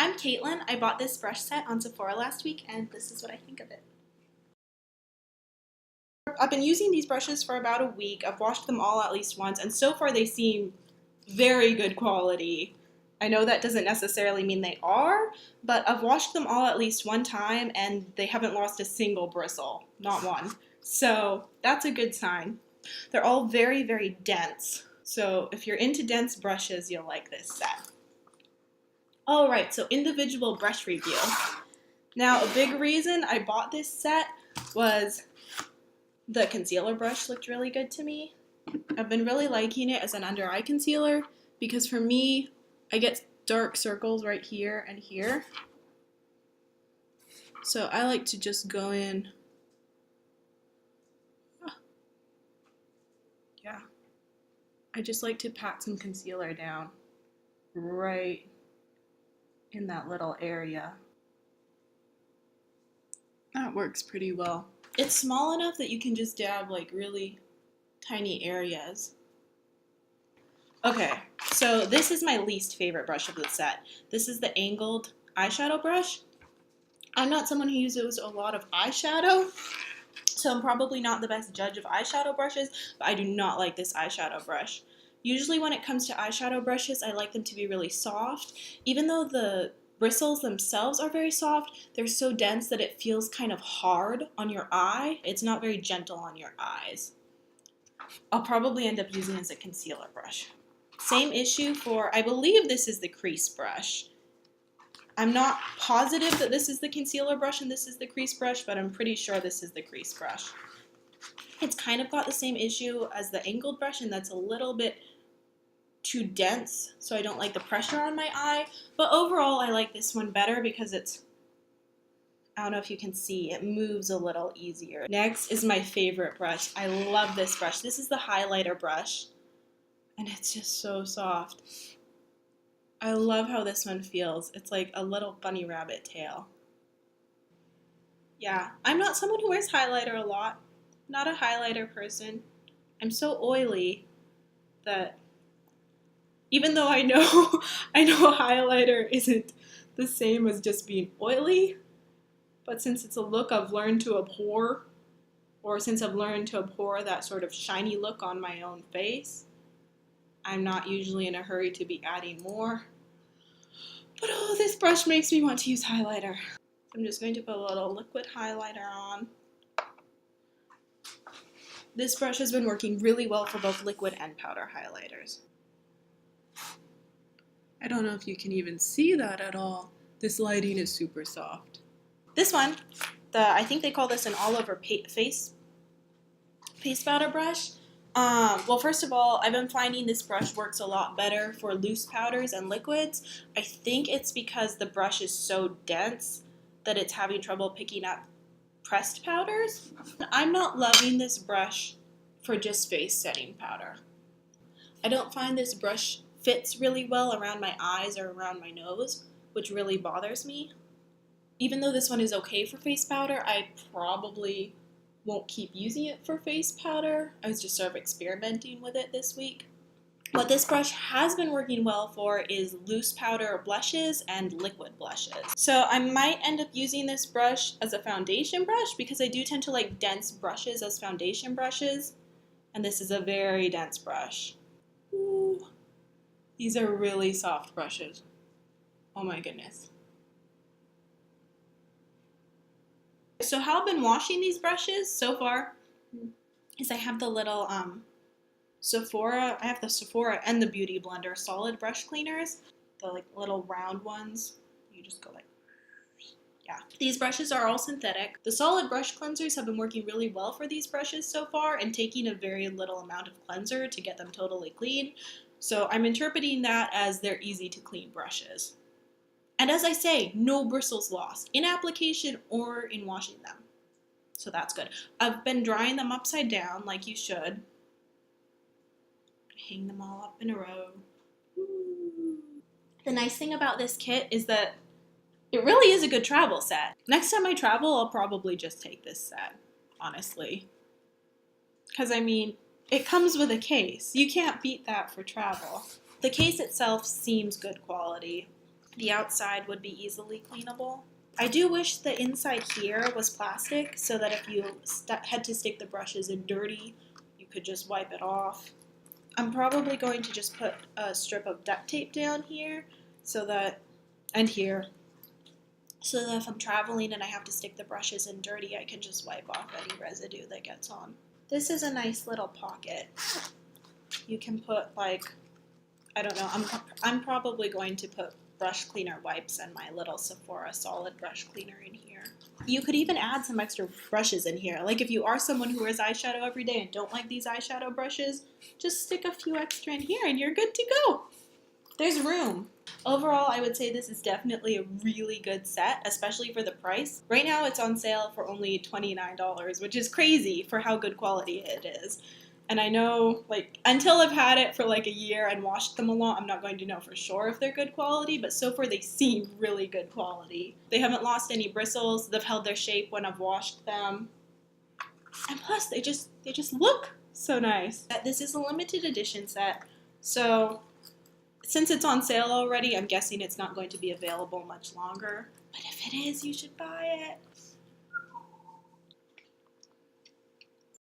I'm Caitlin. I bought this brush set on Sephora last week, and this is what I think of it. I've been using these brushes for about a week. I've washed them all at least once, and so far they seem very good quality. I know that doesn't necessarily mean they are, but I've washed them all at least one time, and they haven't lost a single bristle. Not one. So that's a good sign. They're all very, very dense. So if you're into dense brushes, you'll like this set. Alright, so individual brush review. Now, a big reason I bought this set was the concealer brush looked really good to me. I've been really liking it as an under eye concealer because for me, I get dark circles right here and here. So I like to just go in. Yeah. I just like to pat some concealer down right in that little area. That works pretty well. It's small enough that you can just dab like really tiny areas. Okay, so this is my least favorite brush of the set. This is the angled eyeshadow brush. I'm not someone who uses a lot of eyeshadow, so I'm probably not the best judge of eyeshadow brushes, but I do not like this eyeshadow brush. Usually when it comes to eyeshadow brushes, I like them to be really soft. Even though the bristles themselves are very soft, they're so dense that it feels kind of hard on your eye. It's not very gentle on your eyes. I'll probably end up using it as a concealer brush. Same issue for, I believe this is the crease brush. I'm not positive that this is the concealer brush and this is the crease brush, but I'm pretty sure this is the crease brush. It's kind of got the same issue as the angled brush, and that's a little bit too dense, so I don't like the pressure on my eye. But overall, I like this one better because it's, I don't know if you can see, it moves a little easier. Next is my favorite brush. I love this brush. This is the highlighter brush, and it's just so soft. I love how this one feels. It's like a little bunny rabbit tail. Yeah, I'm not someone who wears highlighter a lot. Not a highlighter person. I'm so oily that even though I know highlighter isn't the same as just being oily, but since it's a look I've learned to abhor, or since I've learned to abhor that sort of shiny look on my own face, I'm not usually in a hurry to be adding more. But oh, this brush makes me want to use highlighter. I'm just going to put a little liquid highlighter on. This brush has been working really well for both liquid and powder highlighters. I don't know if you can even see that at all. This lighting is super soft. This one, I think they call this an all-over face powder brush. Well, first of all, I've been finding this brush works a lot better for loose powders and liquids. I think it's because the brush is so dense that it's having trouble picking up pressed powders. I'm not loving this brush for just face setting powder. I don't find this brush fits really well around my eyes or around my nose, which really bothers me. Even though this one is okay for face powder, I probably won't keep using it for face powder. I was just sort of experimenting with it this week. What this brush has been working well for is loose powder blushes and liquid blushes. So I might end up using this brush as a foundation brush because I do tend to like dense brushes as foundation brushes. And this is a very dense brush. Ooh. These are really soft brushes. Oh my goodness. So how I've been washing these brushes so far is I have the little Sephora, I have the Sephora and the Beauty Blender solid brush cleaners, the like little round ones. You just go like, yeah. These brushes are all synthetic. The solid brush cleansers have been working really well for these brushes so far and taking a very little amount of cleanser to get them totally clean. So I'm interpreting that as they're easy to clean brushes. And as I say, no bristles lost in application or in washing them. So that's good. I've been drying them upside down like you should. Hang them all up in a row. Ooh. The nice thing about this kit is that it really is a good travel set. Next time I travel, I'll probably just take this set, honestly. Because I mean, it comes with a case. You can't beat that for travel. The case itself seems good quality. The outside would be easily cleanable. I do wish the inside here was plastic so that if you had to stick the brushes in dirty, you could just wipe it off. I'm probably going to just put a strip of duct tape down here so that, and here, so that if I'm traveling and I have to stick the brushes in dirty, I can just wipe off any residue that gets on. This is a nice little pocket. You can put like, I don't know, I'm probably going to put brush cleaner wipes and my little Sephora solid brush cleaner in here. You could even add some extra brushes in here. Like if you are someone who wears eyeshadow every day and don't like these eyeshadow brushes, just stick a few extra in here and you're good to go. There's room. Overall, I would say this is definitely a really good set, especially for the price. Right now it's on sale for only $29, which is crazy for how good quality it is. And I know, like, until I've had it for like a year and washed them a lot, I'm not going to know for sure if they're good quality, but so far they seem really good quality. They haven't lost any bristles, they've held their shape when I've washed them. And plus, they just look so nice. This is a limited edition set, so since it's on sale already, I'm guessing it's not going to be available much longer. But if it is, you should buy it.